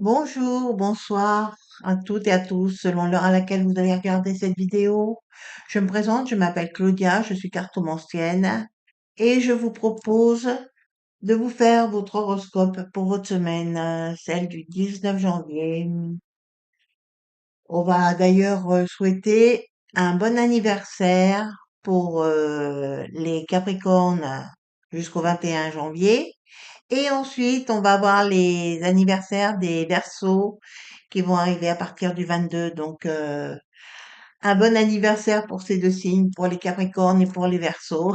Bonjour, bonsoir à toutes et à tous, selon l'heure à laquelle vous allez regarder cette vidéo. Je me présente, je m'appelle Claudia, je suis cartomancienne et je vous propose de vous faire votre horoscope pour votre semaine, celle du 19 janvier. On va d'ailleurs souhaiter un bon anniversaire pour les Capricornes jusqu'au 21 janvier. Et ensuite, on va voir les anniversaires des Verseaux qui vont arriver à partir du 22. Donc, un bon anniversaire pour ces deux signes, pour les Capricornes et pour les Verseaux.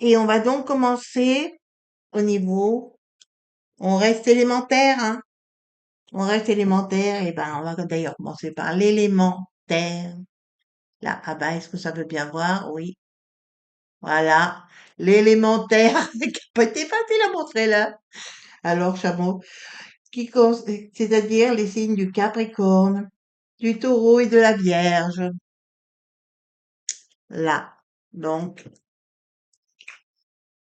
Et on va donc commencer au niveau, on reste élémentaire, hein. On reste élémentaire, et ben, on va d'ailleurs commencer par l'élément terre. Là, ah ben, est-ce que ça veut bien voir? Oui. Voilà. L'élémentaire, qui n'a pas été facile à montrer là. Alors, chameau, c'est-à-dire les signes du Capricorne, du Taureau et de la Vierge. Là. Donc,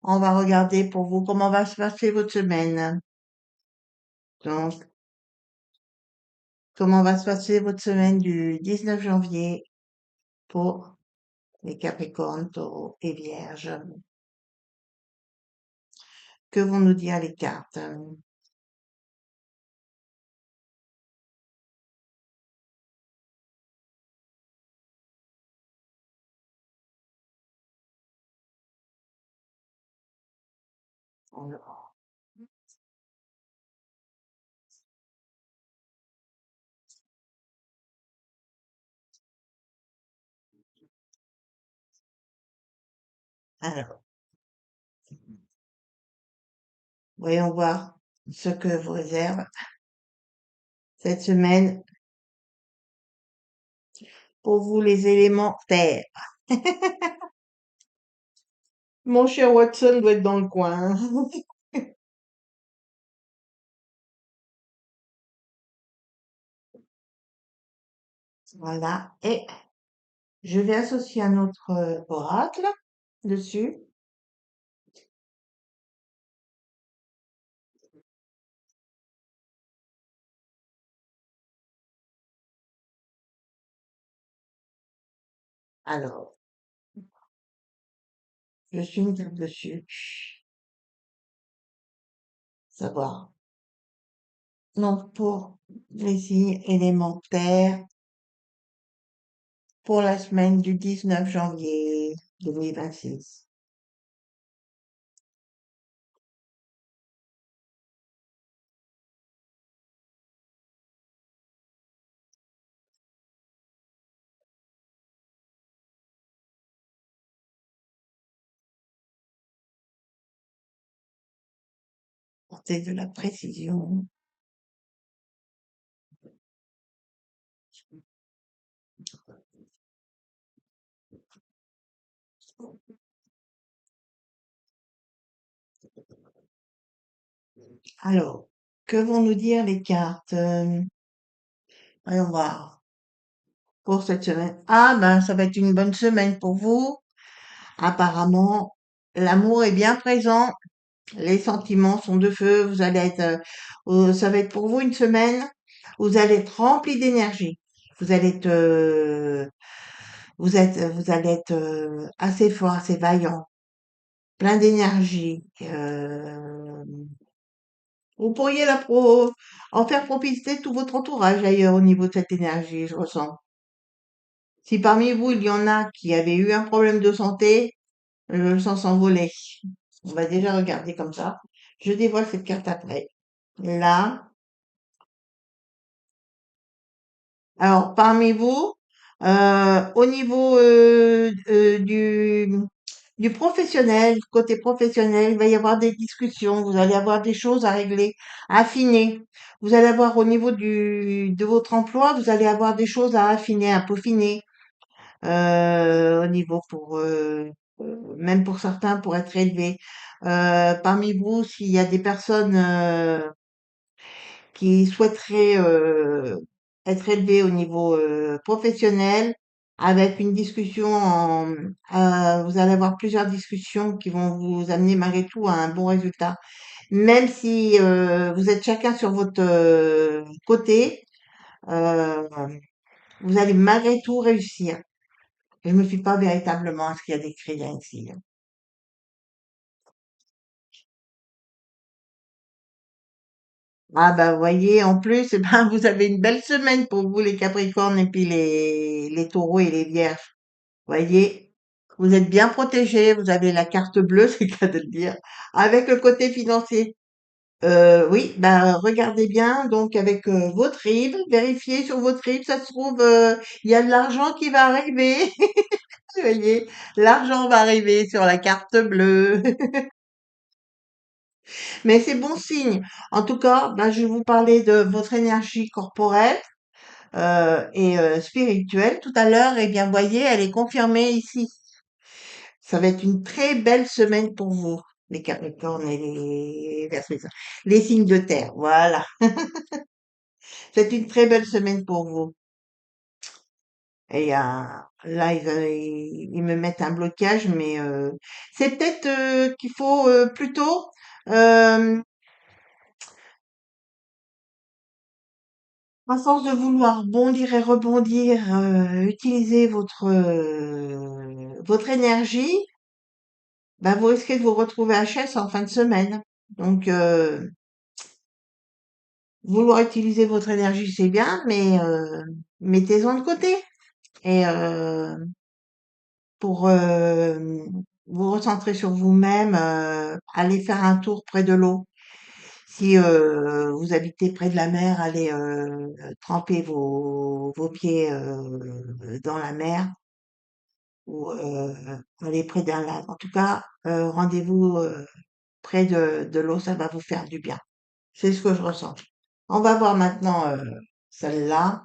on va regarder pour vous comment va se passer votre semaine. Donc, comment va se passer votre semaine du 19 janvier pour les Capricornes, Taureaux et Vierges. Que vont nous dire les cartes? Alors, voyons voir ce que vous réserve cette semaine pour vous les éléments terre. Mon cher Watson doit être dans le coin. Voilà. Et je vais associer un autre oracle dessus. Alors, je suis une table dessus. Savoir. Donc, pour les signes élémentaires, pour la semaine du 19 janvier 2026. Portez de la précision. Alors, que vont nous dire les cartes? Voyons voir. Pour cette semaine. Ah, ben, ça va être une bonne semaine pour vous. Apparemment, l'amour est bien présent. Les sentiments sont de feu. Vous allez être, ça va être pour vous une semaine où vous allez être rempli d'énergie. Vous allez être, vous allez être assez fort, assez vaillant, plein d'énergie. Vous pourriez en faire profiter tout votre entourage d'ailleurs au niveau de cette énergie, je ressens. Si parmi vous il y en a qui avaient eu un problème de santé, je le sens s'envoler. On va déjà regarder comme ça. Je dévoile cette carte après. Là. Alors, parmi vous, au niveau du professionnel, côté professionnel, il va y avoir des discussions, vous allez avoir des choses à régler, à affiner. Vous allez avoir au niveau de votre emploi, vous allez avoir des choses à affiner, à peaufiner, au niveau même pour certains, pour être élevé. Parmi vous, s'il y a des personnes qui souhaiteraient être élevés au niveau professionnel avec une discussion vous allez avoir plusieurs discussions qui vont vous amener malgré tout à un bon résultat. même si vous êtes chacun sur votre côté, euh, vous allez malgré tout réussir. Je me fie pas véritablement à ce qu'il y a d'écrit là ici. Ah bah, vous voyez, en plus, eh ben, vous avez une belle semaine pour vous, les Capricornes, et puis les Taureaux et les Vierges. Voyez, vous êtes bien protégés, vous avez la carte bleue, c'est le cas de le dire, avec le côté financier. Oui, bah, regardez bien, donc avec votre RIB, vérifiez sur votre RIB, ça se trouve, il y a de l'argent qui va arriver. Vous voyez, l'argent va arriver sur la carte bleue. Mais c'est bon signe. En tout cas, bah, je vais vous parler de votre énergie corporelle et spirituelle tout à l'heure. Et bien, voyez, elle est confirmée ici. Ça va être une très belle semaine pour vous, les Capricornes et les Verseaux. Les signes de terre, voilà. C'est une très belle semaine pour vous. Et là, ils me mettent un blocage, mais c'est peut-être qu'il faut plutôt, euh, à force de vouloir bondir et rebondir, utiliser votre énergie, bah, vous risquez de vous retrouver HS en fin de semaine. Donc, vouloir utiliser votre énergie, c'est bien, mais mettez-en de côté. Et pour vous recentrer sur vous-même, allez faire un tour près de l'eau. Si vous habitez près de la mer, allez tremper vos pieds dans la mer ou aller près d'un lac. En tout cas, rendez-vous près de l'eau, ça va vous faire du bien. C'est ce que je ressens. On va voir maintenant celle-là.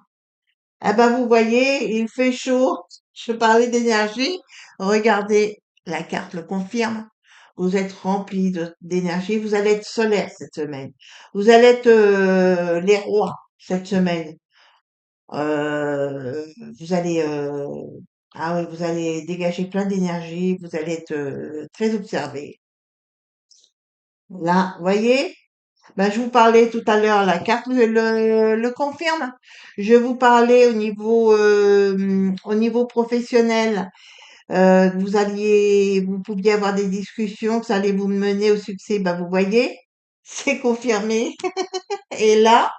Ah ben vous voyez, il fait chaud. Je parlais d'énergie. Regardez, la carte le confirme. Vous êtes rempli d'énergie. Vous allez être solaire cette semaine. Vous allez être les rois cette semaine. Euh, vous allez ah oui, vous allez dégager plein d'énergie. Vous allez être très observé. Là, voyez, ben, je vous parlais tout à l'heure, la carte le confirme. Je vous parlais au niveau professionnel, que vous pouviez avoir des discussions, que ça allait vous mener au succès. Ben, vous voyez, c'est confirmé. Et là,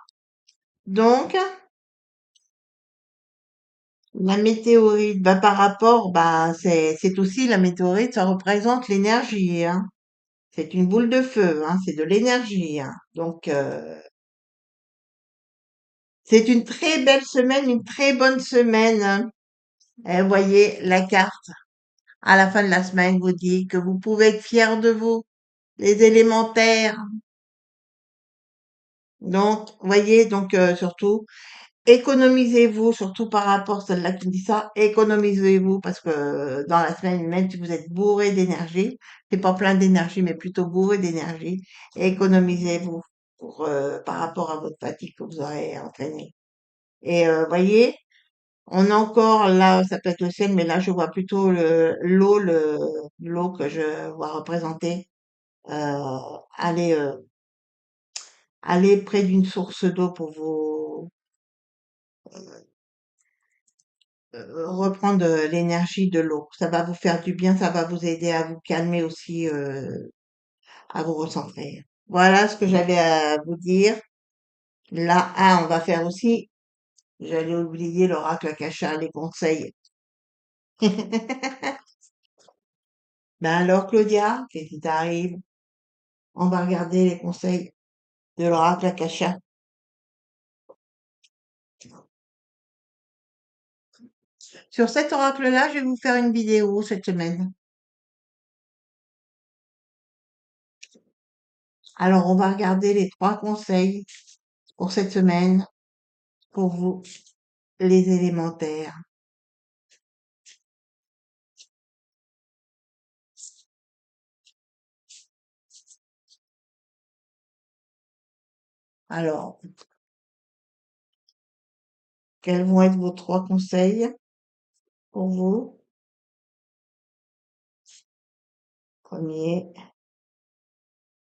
donc, la météorite, ben, par rapport, ben, c'est aussi la météorite, ça représente l'énergie, hein. C'est une boule de feu, hein, c'est de l'énergie, hein. Donc, c'est une très belle semaine, une très bonne semaine, hein. Et vous voyez, la carte, à la fin de la semaine, vous dit que vous pouvez être fiers de vous, les élémentaires. Donc, vous voyez, donc surtout, économisez-vous, surtout par rapport à celle-là qui dit ça, économisez-vous parce que dans la semaine, même si vous êtes bourré d'énergie, c'est pas plein d'énergie, mais plutôt bourré d'énergie, économisez-vous pour, par rapport à votre fatigue que vous aurez entraînée. Et voyez, on a encore là, ça peut être le ciel, mais là je vois plutôt l'eau que je vois représenter. Aller aller près d'une source d'eau pour vous reprendre l'énergie de l'eau. Ça va vous faire du bien, ça va vous aider à vous calmer aussi, à vous recentrer. Voilà ce que j'avais à vous dire. Là, ah, on va faire aussi, j'allais oublier l'oracle Akasha, les conseils. Ben alors, Claudia, qu'est-ce qui t'arrive? On va regarder les conseils de l'oracle Akasha. Sur cet oracle-là, je vais vous faire une vidéo cette semaine. Alors, on va regarder les 3 conseils pour cette semaine pour vous, les élémentaires. Alors, quels vont être vos 3 conseils pour vous? Premier,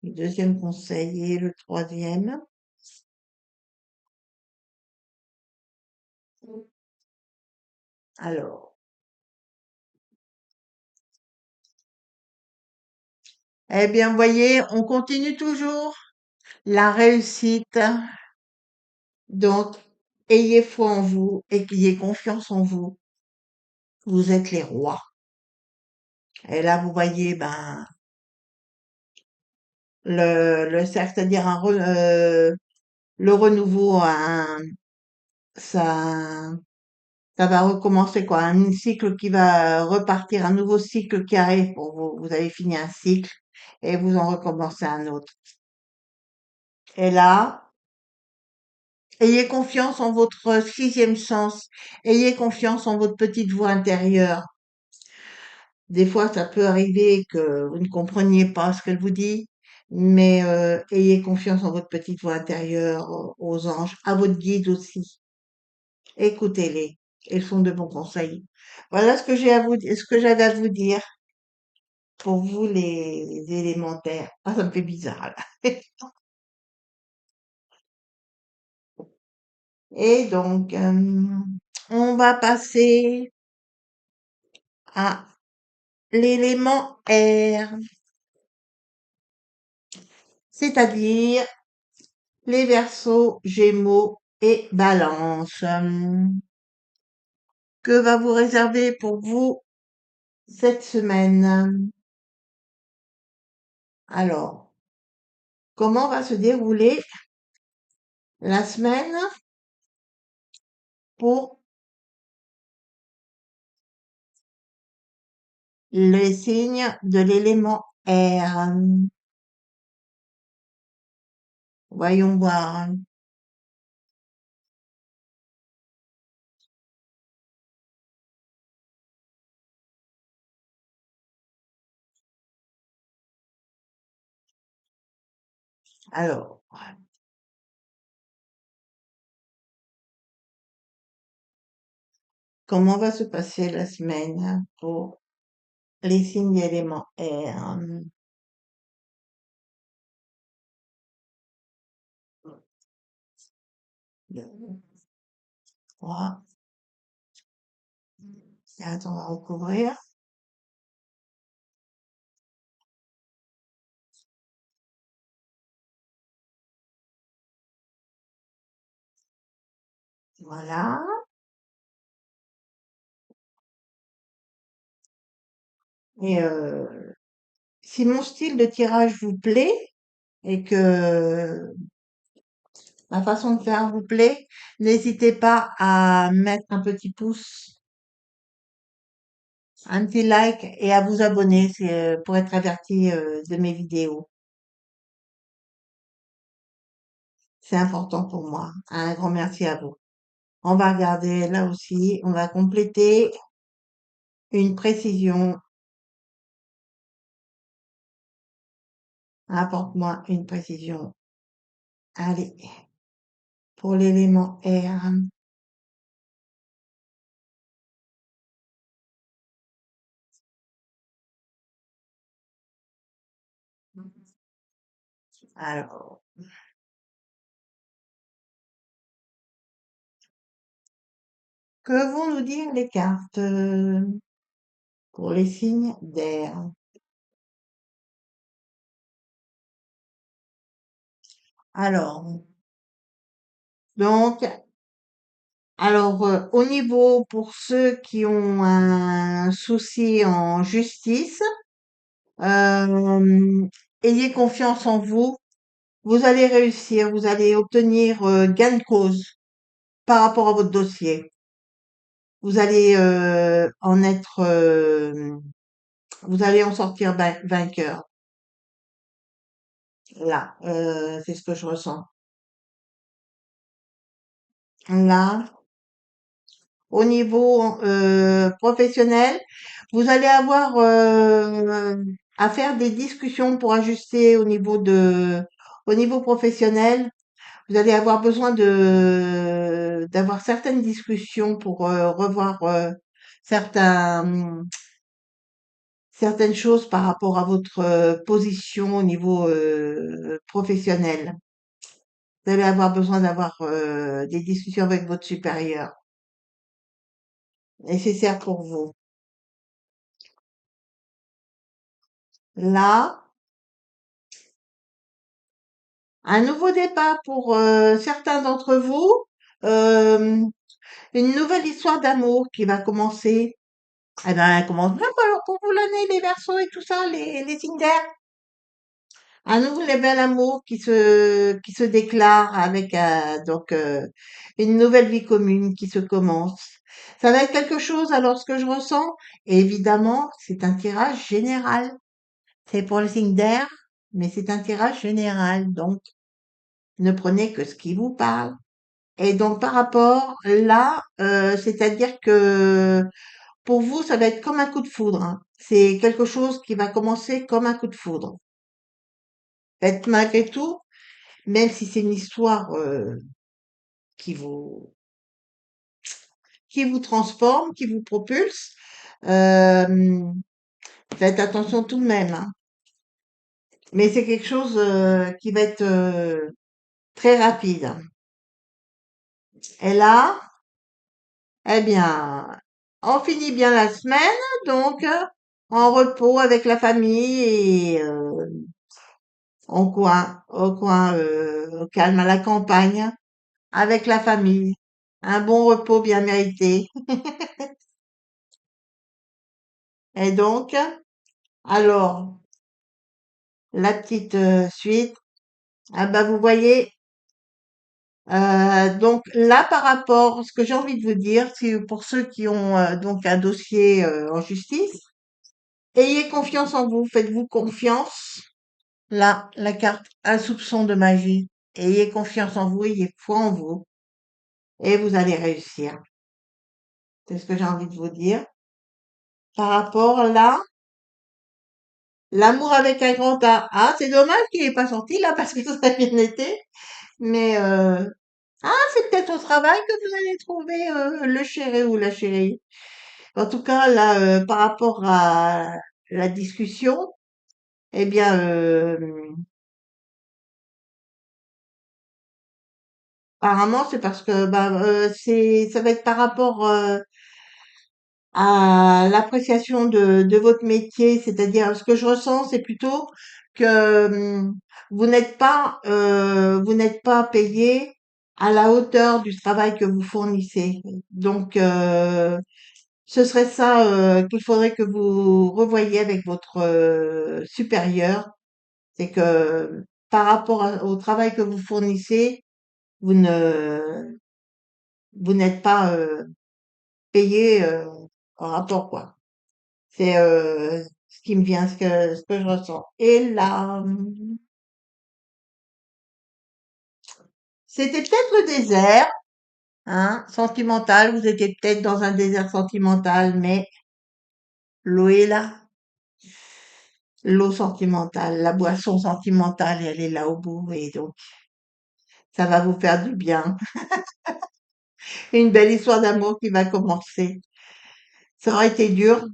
le deuxième conseil et le troisième. Alors, eh bien, vous voyez, on continue toujours la réussite. Donc, ayez foi en vous et ayez confiance en vous. Vous êtes les rois. Et là, vous voyez, ben, le cercle, c'est-à-dire le renouveau, ça, ça va recommencer quoi, un cycle qui va repartir, un nouveau cycle qui arrive pour vous. Vous avez fini un cycle et vous en recommencez un autre. Et là, ayez confiance en votre sixième sens. Ayez confiance en votre petite voix intérieure. Des fois, ça peut arriver que vous ne compreniez pas ce qu'elle vous dit, mais ayez confiance en votre petite voix intérieure, aux anges, à votre guide aussi. Écoutez-les. Ils font de bons conseils. Voilà ce que j'avais à vous dire pour vous les élémentaires. Ah, ça me fait bizarre là. Et donc, on va passer à l'élément air, c'est-à-dire les Verseaux, Gémeaux et Balance. Que va vous réserver pour vous cette semaine? Alors, comment va se dérouler la semaine pour les signes de l'élément air? Voyons voir. Alors, comment va se passer la semaine pour les signes d'élément air? 2, 3, 4, on va recouvrir. Voilà. Et si mon style de tirage vous plaît et que ma façon de faire vous plaît, n'hésitez pas à mettre un petit pouce, un petit like et à vous abonner pour être averti de mes vidéos. C'est important pour moi. Un grand merci à vous. On va regarder là aussi, on va compléter une précision. Apporte-moi une précision. Allez, pour l'élément R. Alors, que vont nous dire les cartes pour les signes d'air? Alors, donc, au niveau pour ceux qui ont un souci en justice, euh, ayez confiance en vous. Vous allez réussir, vous allez obtenir gain de cause par rapport à votre dossier. Vous allez vous allez en sortir vainqueur. Là, c'est ce que je ressens. Là, au niveau professionnel, vous allez avoir à faire des discussions pour ajuster au niveau professionnel. Vous allez avoir besoin d'avoir certaines discussions pour revoir certains certaines choses par rapport à votre position au niveau professionnel. Vous allez avoir besoin d'avoir des discussions avec votre supérieur, nécessaire pour vous. Là, un nouveau départ pour certains d'entre vous, euh, une nouvelle histoire d'amour qui va commencer. Eh ben, elle commence bien alors pour vous l'année, les Verseaux et tout ça, les signes d'air. Un nouveau bel amour qui se déclare avec une nouvelle vie commune qui se commence. Ça va être quelque chose, alors ce que je ressens, évidemment, c'est un tirage général. C'est pour le signe d'air, mais c'est un tirage général, donc ne prenez que ce qui vous parle. Et donc par rapport là, c'est-à-dire que pour vous, ça va être comme un coup de foudre, hein. C'est quelque chose qui va commencer comme un coup de foudre. Faites malgré tout, même si c'est une histoire qui vous qui vous transforme, qui vous propulse, euh, faites attention tout de même, hein. Mais c'est quelque chose qui va être très rapide. Et là, eh bien, on finit bien la semaine, donc en repos avec la famille et au calme à la campagne, avec la famille. Un bon repos bien mérité. Et donc, alors, la petite suite, ah bah vous voyez, donc là par rapport, ce que j'ai envie de vous dire, c'est pour ceux qui ont donc un dossier en justice, ayez confiance en vous, faites-vous confiance. Là, la carte, un soupçon de magie. Ayez confiance en vous, ayez foi en vous, et vous allez réussir. C'est ce que j'ai envie de vous dire. Par rapport là, l'amour avec un grand A. Ah, c'est dommage qu'il n'est pas sorti là parce que ça a bien été. Mais c'est peut-être au travail que vous allez trouver le chéri ou la chérie. En tout cas, là, par rapport à la discussion, eh bien, apparemment, c'est parce que bah, ça va être par rapport à l'appréciation de votre métier, c'est-à-dire ce que je ressens, c'est plutôt que vous n'êtes pas payé à la hauteur du travail que vous fournissez. Donc, ce serait ça qu'il faudrait que vous revoyiez avec votre supérieur, c'est que par rapport au travail que vous fournissez, vous ne vous n'êtes pas payé en rapport, quoi. C'est ce qui me vient, ce que je ressens. Et là, c'était peut-être le désert, hein, sentimental. Vous étiez peut-être dans un désert sentimental, mais l'eau est là. L'eau sentimentale, la boisson sentimentale, elle est là au bout, et donc ça va vous faire du bien. Une belle histoire d'amour qui va commencer. Ça aurait été dur.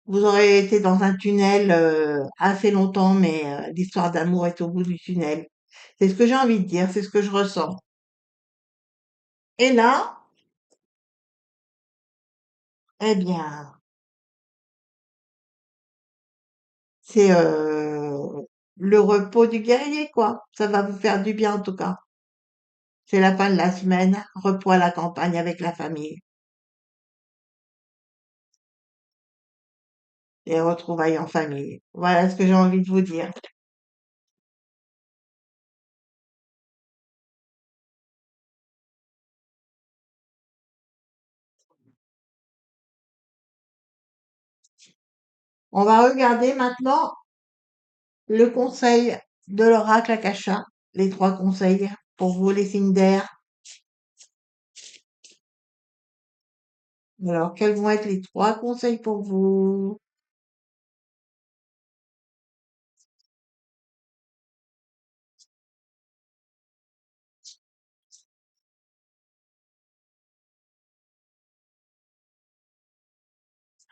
Vous aurez été dans un tunnel assez longtemps, mais l'histoire d'amour est au bout du tunnel. C'est ce que j'ai envie de dire, c'est ce que je ressens. Et là, eh bien, c'est le repos du guerrier, quoi. Ça va vous faire du bien en tout cas. C'est la fin de la semaine, repos à la campagne avec la famille et retrouvailles en famille. Voilà ce que j'ai envie de vous dire. On va regarder maintenant le conseil de l'oracle Akasha, les trois conseils pour vous, les signes d'air. Alors, quels vont être les trois conseils pour vous?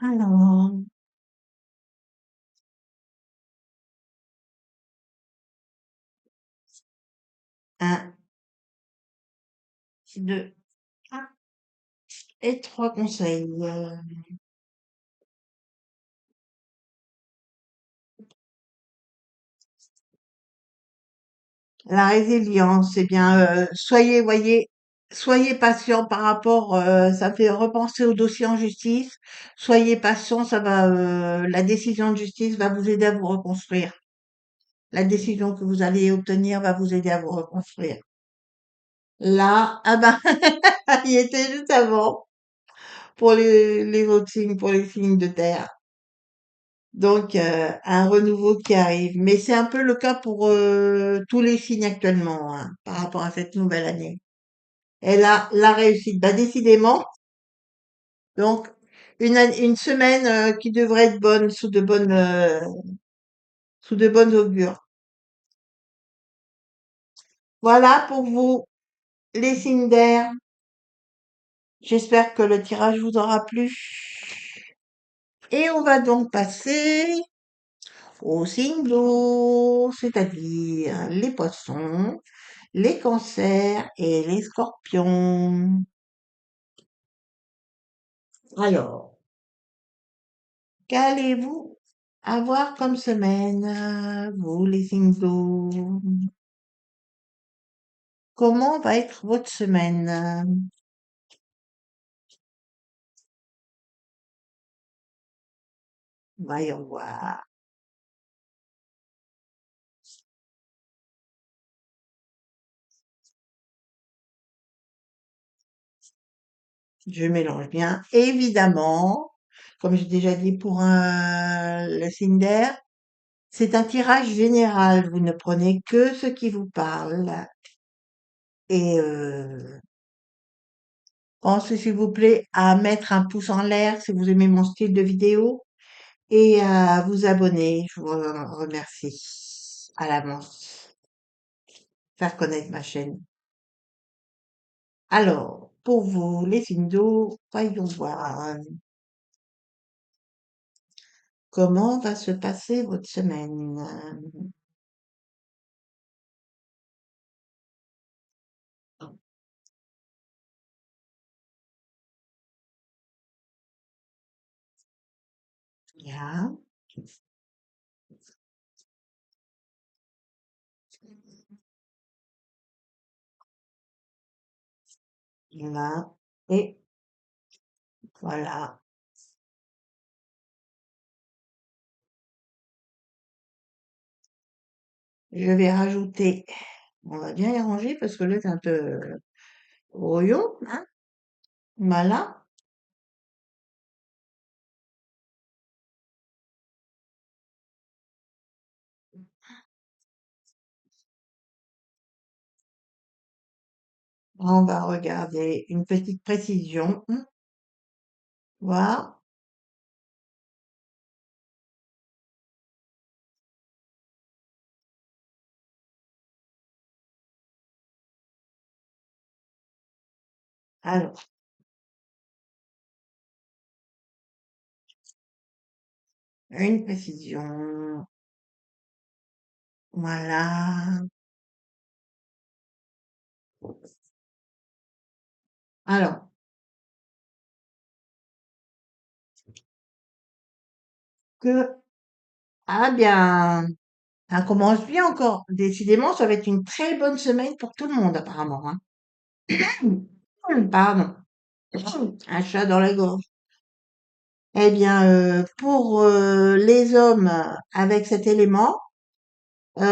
Alors, Un, deux, un et trois conseils. La résilience, eh bien, soyez patient par rapport, ça fait repenser au dossier en justice. Soyez patient, la décision de justice va vous aider à vous reconstruire. La décision que vous allez obtenir va vous aider à vous reconstruire. Là, ah ben, il était juste avant pour les autres signes, pour les signes de terre. Donc, un renouveau qui arrive. Mais c'est un peu le cas pour tous les signes actuellement, hein, par rapport à cette nouvelle année. Et là, la réussite. Bah, décidément. Donc, une semaine qui devrait être bonne, sous de bonnes augures. Voilà pour vous, les signes d'air. J'espère que le tirage vous aura plu. Et on va donc passer aux signes d'eau, c'est-à-dire les poissons, les cancers et les scorpions. Alors, qu'allez-vous avoir comme semaine, vous les signes d'eau? Comment va être votre semaine? Voyons voir. Je mélange bien. Évidemment, comme j'ai déjà dit pour le signe d'air, c'est un tirage général. Vous ne prenez que ce qui vous parle. Et pensez, s'il vous plaît, à mettre un pouce en l'air si vous aimez mon style de vidéo et à vous abonner. Je vous remercie à l'avance. Faire connaître ma chaîne. Alors, pour vous, les signes d'eau, voyons voir. Comment va se passer votre semaine? Bien, là, et voilà. Je vais rajouter, on va bien les ranger parce que là, c'est un peu brouillon, hein? Voilà. On va regarder une petite précision. Voilà. Alors, une précision. Voilà. Alors, que, ah bien, ça commence bien encore. Décidément, ça va être une très bonne semaine pour tout le monde, apparemment, hein. Pardon. Un chat dans la gorge. Eh bien, pour les hommes avec cet élément, ça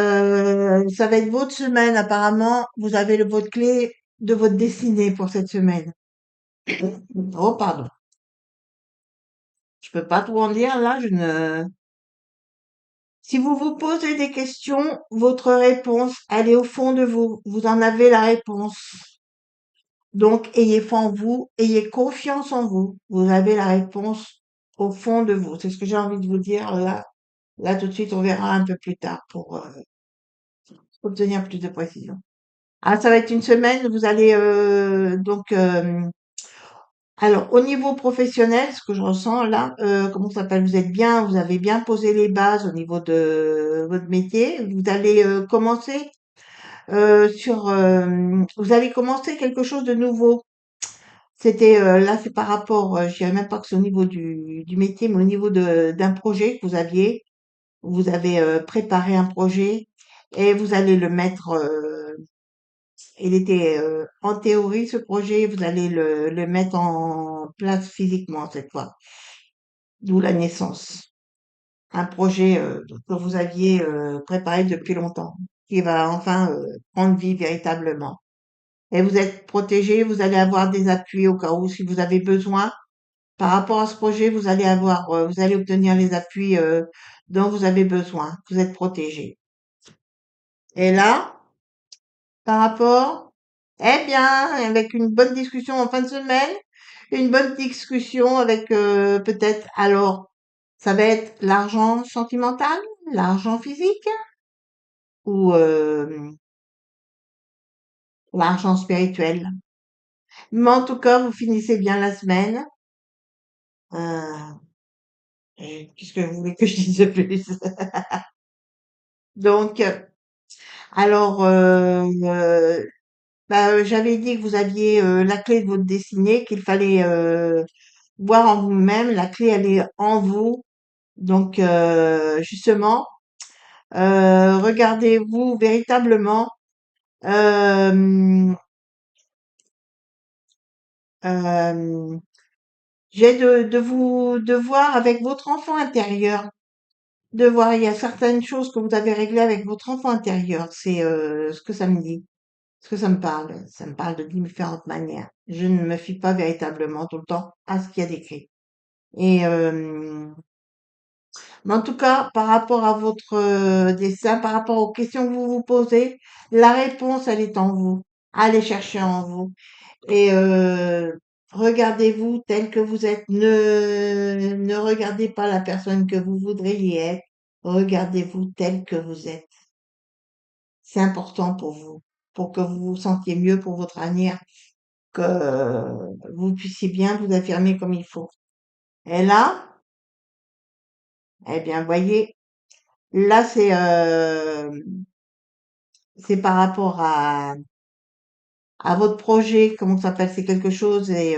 va être votre semaine. Apparemment, vous avez le votre clé de votre destinée pour cette semaine. Oh, pardon. Je peux pas tout en dire là. Je ne. Si vous vous posez des questions, votre réponse, elle est au fond de vous. Vous en avez la réponse. Donc, ayez foi en vous, ayez confiance en vous. Vous avez la réponse au fond de vous. C'est ce que j'ai envie de vous dire là. Là, tout de suite, on verra un peu plus tard pour obtenir plus de précision. Ah, ça va être une semaine. Vous allez alors au niveau professionnel, ce que je ressens là, comment ça s'appelle? Vous êtes bien, vous avez bien posé les bases au niveau de votre métier. Vous allez commencer. vous avez commencé quelque chose de nouveau. C'était là, c'est par rapport, je dirais même pas que c'est au niveau du métier, mais au niveau d'un projet que vous aviez. Vous avez préparé un projet et vous allez le mettre. Il était en théorie ce projet, vous allez le mettre en place physiquement cette fois. D'où la naissance. Un projet que vous aviez préparé depuis longtemps, qui va enfin prendre vie véritablement. Et vous êtes protégé, vous allez avoir des appuis au cas où si vous avez besoin. Par rapport à ce projet, vous allez obtenir les appuis dont vous avez besoin. Vous êtes protégé. Et là, par rapport, eh bien, avec une bonne discussion en fin de semaine, une bonne discussion avec peut-être, alors, ça va être l'argent sentimental, l'argent physique ou l'argent spirituel. Mais en tout cas, vous finissez bien la semaine. Euh, et qu'est-ce que vous voulez que je dise de plus? Donc, alors, j'avais dit que vous aviez la clé de votre destinée, qu'il fallait voir en vous-même. La clé, elle est en vous. Donc, justement, regardez-vous véritablement. Euh, euh, j'ai de voir avec votre enfant intérieur. De voir, il y a certaines choses que vous avez réglées avec votre enfant intérieur. C'est ce que ça me dit, ce que ça me parle. Ça me parle de différentes manières. Je ne me fie pas véritablement tout le temps à ce qu'il y a d'écrit. Et mais en tout cas, par rapport à votre dessin, par rapport aux questions que vous vous posez, la réponse, elle est en vous. Allez chercher en vous. Et regardez-vous tel que vous êtes. Ne regardez pas la personne que vous voudriez être. Regardez-vous tel que vous êtes. C'est important pour vous, pour que vous vous sentiez mieux pour votre avenir, que vous puissiez bien vous affirmer comme il faut. Et là, eh bien, voyez, là, c'est par rapport à votre projet, comment ça s'appelle, c'est quelque chose et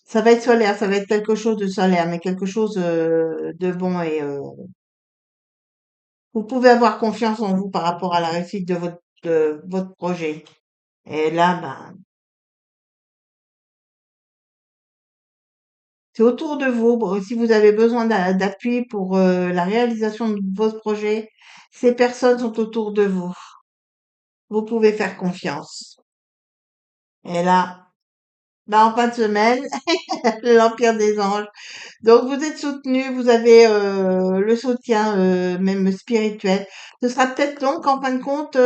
ça va être solaire, ça va être quelque chose de solaire, mais quelque chose de bon et vous pouvez avoir confiance en vous par rapport à la réussite de votre projet. Et là, ben, c'est autour de vous. Bon, si vous avez besoin d'appui pour la réalisation de votre projet, ces personnes sont autour de vous. Vous pouvez faire confiance. Et là, ben, en fin de semaine, l'Empire des Anges. Donc vous êtes soutenu, vous avez le soutien même spirituel. Ce sera peut-être donc en fin de compte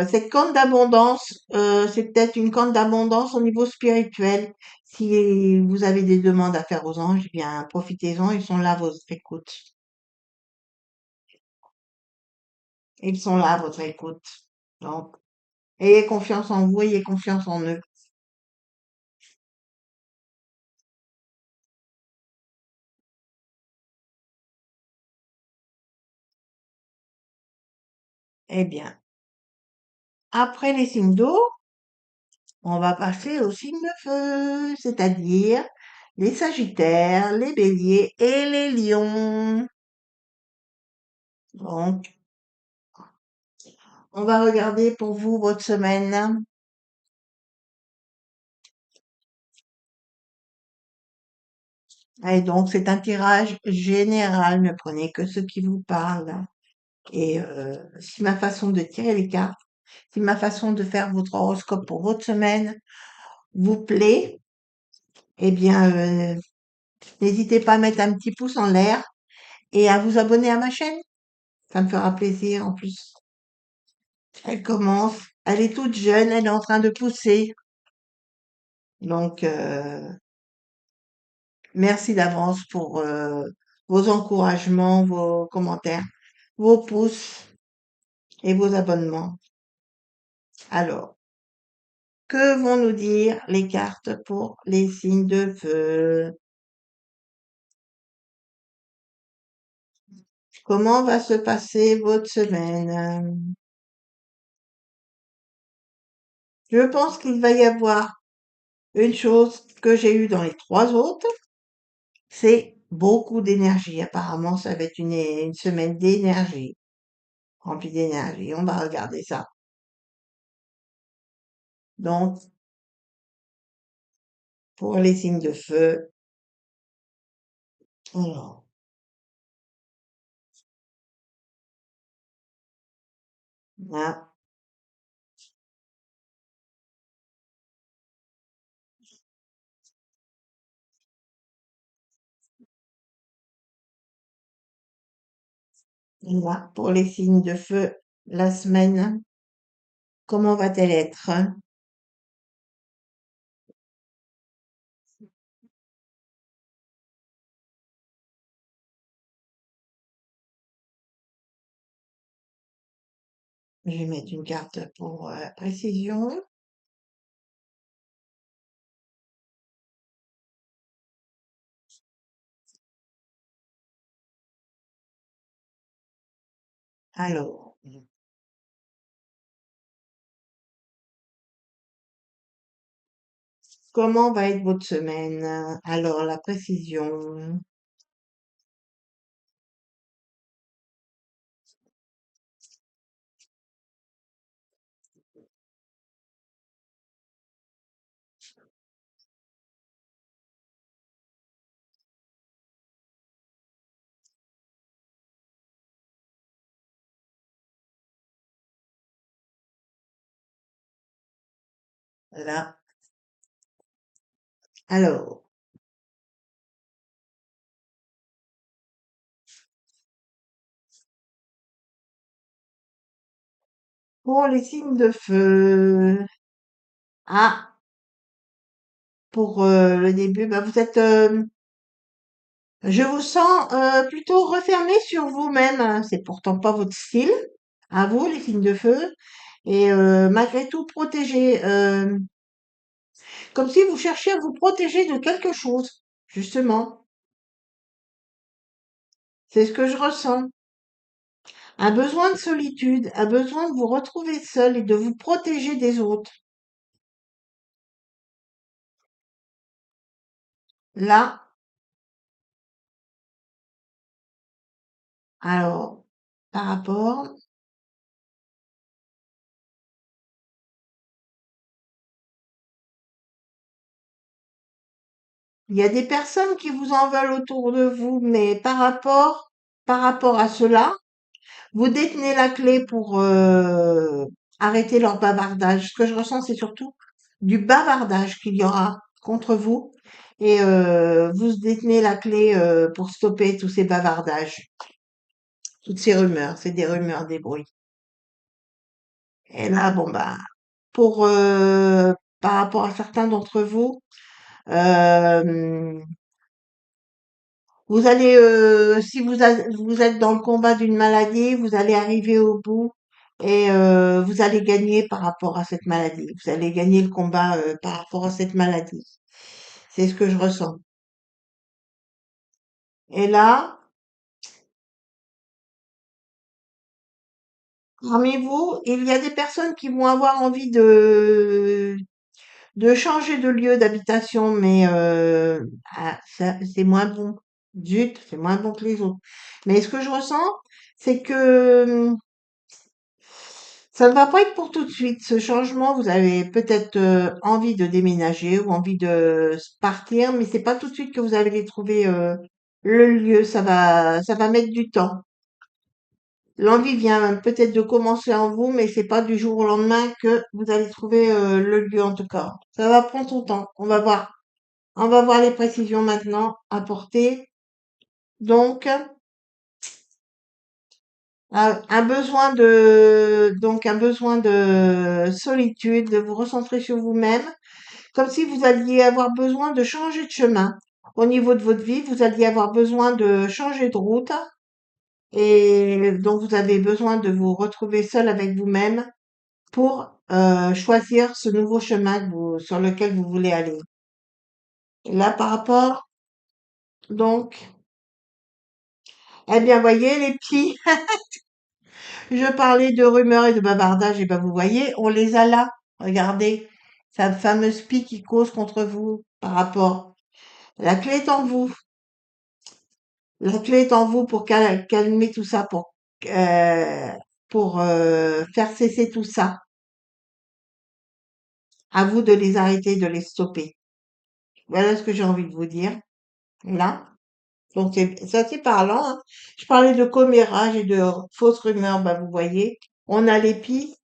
cette corne d'abondance, c'est peut-être une corne d'abondance au niveau spirituel. Si vous avez des demandes à faire aux anges, eh bien profitez-en, ils sont là à votre écoute. Ils sont là à votre écoute. Donc ayez confiance en vous, ayez confiance en eux. Eh bien, après les signes d'eau, on va passer aux signes de feu, c'est-à-dire les sagittaires, les béliers et les lions. Donc, on va regarder pour vous votre semaine. Et donc, c'est un tirage général, ne prenez que ce qui vous parle. Et si ma façon de tirer les cartes, si ma façon de faire votre horoscope pour votre semaine vous plaît, eh bien, n'hésitez pas à mettre un petit pouce en l'air et à vous abonner à ma chaîne. Ça me fera plaisir en plus. Elle commence, elle est toute jeune, elle est en train de pousser. Donc, merci d'avance pour vos encouragements, vos commentaires, vos pouces et vos abonnements. Alors, que vont nous dire les cartes pour les signes de feu? Comment va se passer votre semaine? Je pense qu'il va y avoir une chose que j'ai eue dans les trois autres, c'est beaucoup d'énergie. Apparemment, ça va être une semaine d'énergie, remplie d'énergie. On va regarder ça. Donc, pour les signes de feu, alors, là, là, pour les signes de feu, la semaine, comment va-t-elle être? Je vais mettre une carte pour précision. Alors, comment va être votre semaine? Alors, la précision. Là. Alors, pour les signes de feu. Ah, pour le début, bah, vous êtes, je vous sens plutôt refermé sur vous-même, hein. C'est pourtant pas votre style, à vous, les signes de feu, et malgré tout protégé, comme si vous cherchiez à vous protéger de quelque chose, justement. C'est ce que je ressens. Un besoin de solitude, un besoin de vous retrouver seul et de vous protéger des autres. Là, alors, par rapport, il y a des personnes qui vous en veulent autour de vous, mais par rapport à cela, vous détenez la clé pour arrêter leur bavardage. Ce que je ressens, c'est surtout du bavardage qu'il y aura contre vous. Et vous détenez la clé pour stopper tous ces bavardages, toutes ces rumeurs. C'est des rumeurs, des bruits. Et là, bon, bah, pour par rapport à certains d'entre vous, euh, vous allez, si vous êtes dans le combat d'une maladie, vous allez arriver au bout et vous allez gagner par rapport à cette maladie. Vous allez gagner le combat par rapport à cette maladie. C'est ce que je ressens. Et là, parmi vous, il y a des personnes qui vont avoir envie de changer de lieu d'habitation, mais c'est moins bon. Zut, c'est moins bon que les autres. Mais ce que je ressens, c'est que ça ne va pas être pour tout de suite. Ce changement, vous avez peut-être envie de déménager ou envie de partir, mais c'est pas tout de suite que vous allez trouver le lieu. Ça va mettre du temps. L'envie vient peut-être de commencer en vous, mais c'est pas du jour au lendemain que vous allez trouver le lieu en tout cas. Ça va prendre son temps. On va voir. On va voir les précisions maintenant apportées. Donc, un besoin de solitude, de vous recentrer sur vous-même, comme si vous alliez avoir besoin de changer de chemin. Au niveau de votre vie, vous alliez avoir besoin de changer de route et donc vous avez besoin de vous retrouver seul avec vous-même pour choisir ce nouveau chemin sur lequel vous voulez aller. Et là, par rapport, donc, Eh bien, voyez, les petits, je parlais de rumeurs et de bavardage, et ben vous voyez, on les a là. Regardez, sa fameuse pie qui cause contre vous par rapport. La clé est en vous. La clé est en vous pour calmer tout ça, euh, pour faire cesser tout ça. À vous de les arrêter, de les stopper. Voilà ce que j'ai envie de vous dire, là. Donc, c'est assez parlant, hein. Je parlais de commérage et de fausses rumeurs, bah, vous voyez, on a l'épi,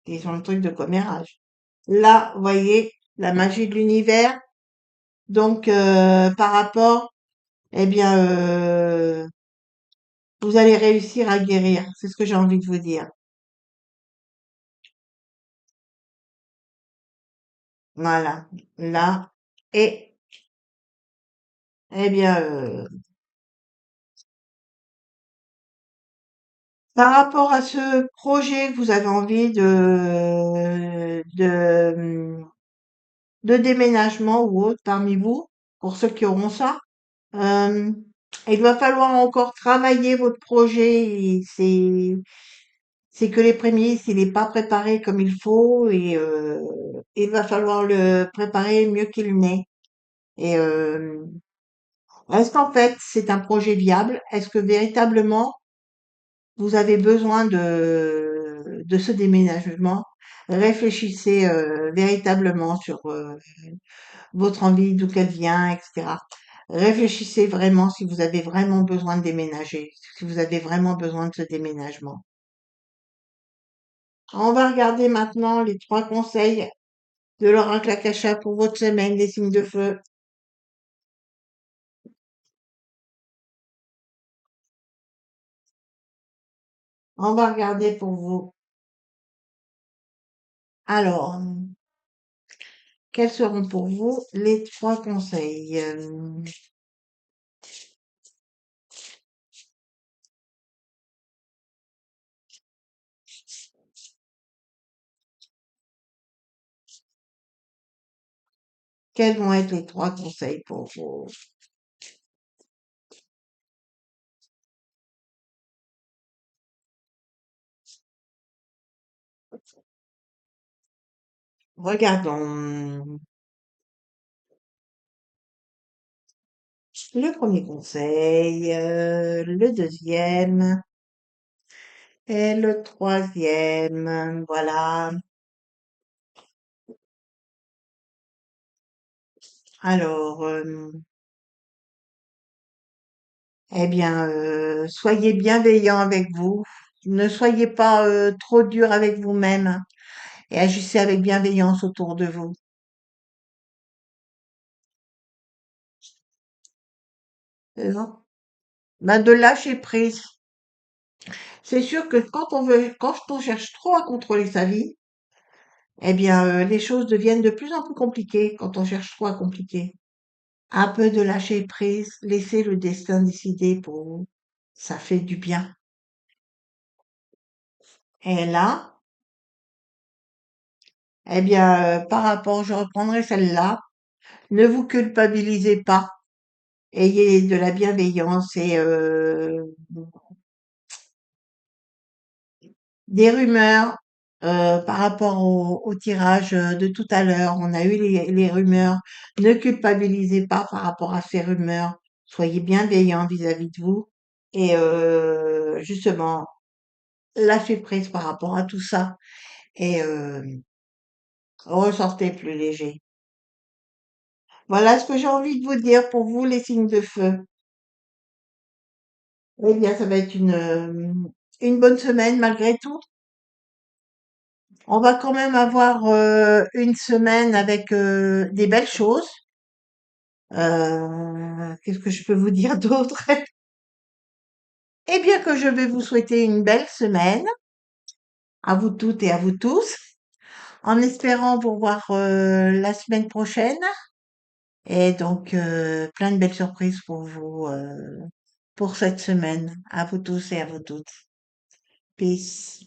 qui sont le truc de commérage. Là, vous voyez, la magie de l'univers. Donc, par rapport, eh bien, vous allez réussir à guérir. C'est ce que j'ai envie de vous dire. Voilà. Là. Et, eh bien, par rapport à ce projet que vous avez envie de déménagement ou autre parmi vous, pour ceux qui auront ça, euh, il va falloir encore travailler votre projet. Et c'est que les prémices, il n'est pas préparé comme il faut et il va falloir le préparer mieux qu'il n'est. Et est-ce qu'en fait c'est un projet viable? Est-ce que véritablement vous avez besoin de ce déménagement? Réfléchissez véritablement sur votre envie, d'où qu'elle vient, etc. Réfléchissez vraiment si vous avez vraiment besoin de déménager, si vous avez vraiment besoin de ce déménagement. On va regarder maintenant les 3 conseils de l'oracle Akasha pour votre semaine des signes de feu. On va regarder pour vous. Alors, quels seront pour vous les 3 conseils? Quels vont être les 3 conseils pour vous? Regardons. Le premier conseil, le deuxième et le troisième. Voilà. Alors, eh bien, soyez bienveillant avec vous. Ne soyez pas trop dur avec vous-même et agissez avec bienveillance autour de vous. Non? Ben, de lâcher prise. C'est sûr que quand on cherche trop à contrôler sa vie, eh bien, les choses deviennent de plus en plus compliquées quand on cherche trop à compliquer. Un peu de lâcher prise, laisser le destin décider pour vous. Ça fait du bien. Et là, eh bien, par rapport, je reprendrai celle-là. Ne vous culpabilisez pas. Ayez de la bienveillance et des rumeurs par rapport au tirage de tout à l'heure. On a eu les rumeurs. Ne culpabilisez pas par rapport à ces rumeurs. Soyez bienveillants vis-à-vis de vous. Et justement, lâchez prise par rapport à tout ça. Et ressortez plus léger. Voilà ce que j'ai envie de vous dire pour vous, les signes de feu. Eh bien, ça va être une bonne semaine malgré tout. On va quand même avoir une semaine avec des belles choses. Qu'est-ce que je peux vous dire d'autre? Eh bien, que je vais vous souhaiter une belle semaine à vous toutes et à vous tous, en espérant vous voir la semaine prochaine. Et donc, plein de belles surprises pour vous pour cette semaine. À vous tous et à vous toutes. Peace.